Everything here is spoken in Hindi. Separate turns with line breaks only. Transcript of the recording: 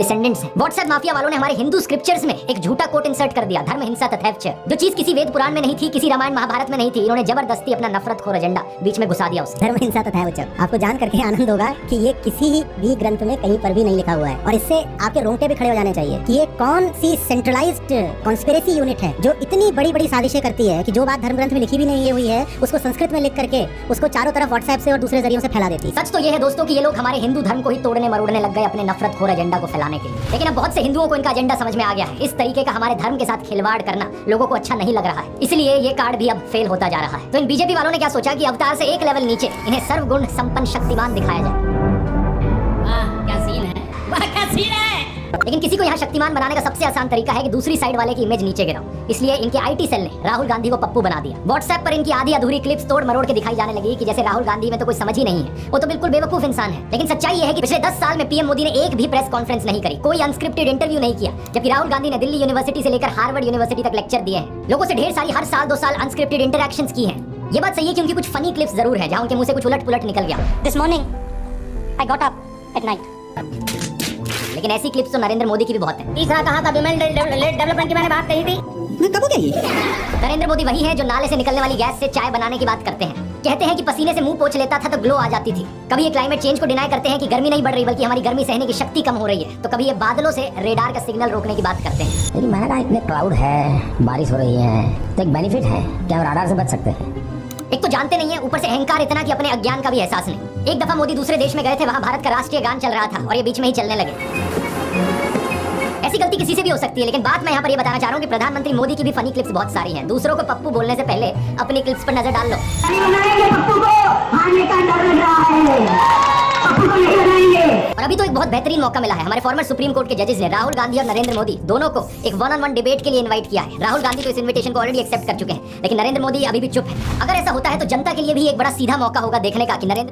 डिसेंडेंट्स हैं। व्हाट्सएप माफिया वालों ने हमारे हिंदू स्क्रिप्चर्स में एक झूठा कोट इंसर्ट कर दिया, धर्म हिंसा तथा जो चीज किसी वेद पुराण में नहीं थी, किसी रामायण महाभारत में नहीं थी, इन्होंने जबरदस्ती अपना नफरतखोर एजेंडा बीच में घुसा दिया।
धर्म हिंसा तथा आपको जान करके आनंद होगा कि ये किसी भी ग्रंथ में कहीं पर भी नहीं लिखा हुआ है, और इससे आपके रोंगटे भी खड़े हो जाने चाहिए कि ये कौन सी सेंट्रलाइज्ड कॉन्स्पिरेसी यूनिट है जो इतनी बड़ी बड़ी साजिशें करती है कि जो बात धर्म ग्रंथ में लिखी भी नहीं हुई है उसको संस्कृत में लिख करके उसको चारों तरफ व्हाट्सएप से और दूसरे जरियों से फैला देती है।
सच तो ये है दोस्तों कि ये लोग हमारे हिंदू धर्म को ही तोड़ने मरोड़ने लग गए अपने नफरतखोर एजेंडा को फैलाने के लिए। लेकिन अब बहुत से हिंदुओं को इनका एजेंडा समझ में आ गया है। इस तरीके का हमारे धर्म के साथ खिलवाड़ करना लोगों को अच्छा नहीं लग रहा है, इसलिए ये कार्ड भी अब फेल होता जा रहा है। तो इन बीजेपी वालों ने क्या सोचा कि अवतार से एक लेवल नीचे इन्हें सर्वगुण संपन्न शक्तिमान दिखाया जाए।
क्या सीन है, क्या सीन है।
लेकिन किसी को यहाँ शक्तिमान बनाने का सबसे आसान तरीका है कि दूसरी साइड वाले की इमेज नीचे गिराओ। इसलिए इनके आईटी सेल ने राहुल गांधी को पप्पू बना दिया। व्हाट्सएप पर इनकी आधी अधूरी क्लिप्स तोड़ मरोड़ के दिखाई जाने लगी कि जैसे राहुल गांधी में तो कोई समझ ही नहीं है, वो तो बिल्कुल बेवकूफ इंसान है। लेकिन सच्चाई ये है कि पिछले 10 साल में पीएम मोदी ने एक भी प्रेस कॉन्फ्रेंस नहीं करी, कोई अनस्क्रिप्टेड इंटरव्यू नहीं किया, जबकि राहुल गांधी ने दिल्ली यूनिवर्सिटी से लेकर हार्वर्ड यूनिवर्सिटी तक लेक्चर दिए हैं, लोगों से ढेर सारी हर साल 2 साल अनस्क्रिप्टेड इंटरैक्शंस की हैं। ये बात सही है कि उनकी कुछ फनी क्लिप्स जरूर है जहां उनके मुंह से कुछ उलट पुलट निकल गया।
This morning I got up at night.
लेकिन ऐसी क्लिप्स तो नरेंद्र मोदी की भी बहुत है।
तीसरा कहा था विमेन डेवलपमेंट की मैंने बात कही थी।
कब गई?
नरेंद्र मोदी वही है जो नाले से निकलने वाली गैस से चाय बनाने की बात करते हैं। कहते हैं कि पसीने से मुंह पोंछ लेता था तो ग्लो आ जाती थी। कभी ये क्लाइमेट चेंज को डिनाई करते हैं कि गर्मी नहीं बढ़ रही बल्कि हमारी गर्मी सहने की शक्ति कम हो रही है, तो कभी ये बादलों से रेडार का सिग्नल रोकने की बात करते हैं।
लेकिन मैंने कहा इतने क्लाउड है, बारिश हो रही है, तो एक बेनिफिट है कि हम राडार से बच सकते हैं।
एक तो जानते नहीं है, ऊपर से अहंकार इतना कि अपने अज्ञान का भी एहसास नहीं। एक दफा मोदी दूसरे देश में गए थे, वहाँ भारत का राष्ट्रीय गान चल रहा था और ये बीच में ही चलने लगे। ऐसी गलती किसी से भी हो सकती है, लेकिन बात मैं यहाँ पर ये बताना चाह रहा हूँ कि प्रधानमंत्री मोदी की भी फनी क्लिप्स बहुत सारी हैं। दूसरों को पप्पू बोलने से पहले अपनी क्लिप्स पर नजर डाल लो। और अभी तो एक बहुत बेहतरीन मौका मिला है। हमारे फॉर्मर सुप्रीम कोर्ट के जजेस ने राहुल गांधी और नरेंद्र मोदी दोनों को एक 1-on-1 डिबेट के लिए इनवाइट किया है। राहुल गांधी तो इस इनविटेशन को ऑलरेडी एक्सेप्ट कर चुके हैं, लेकिन नरेंद्र मोदी अभी भी चुप है। अगर ऐसा होता है तो जनता के लिए भी एक बड़ा सीधा मौका होगा देखने का कि नरेंद्र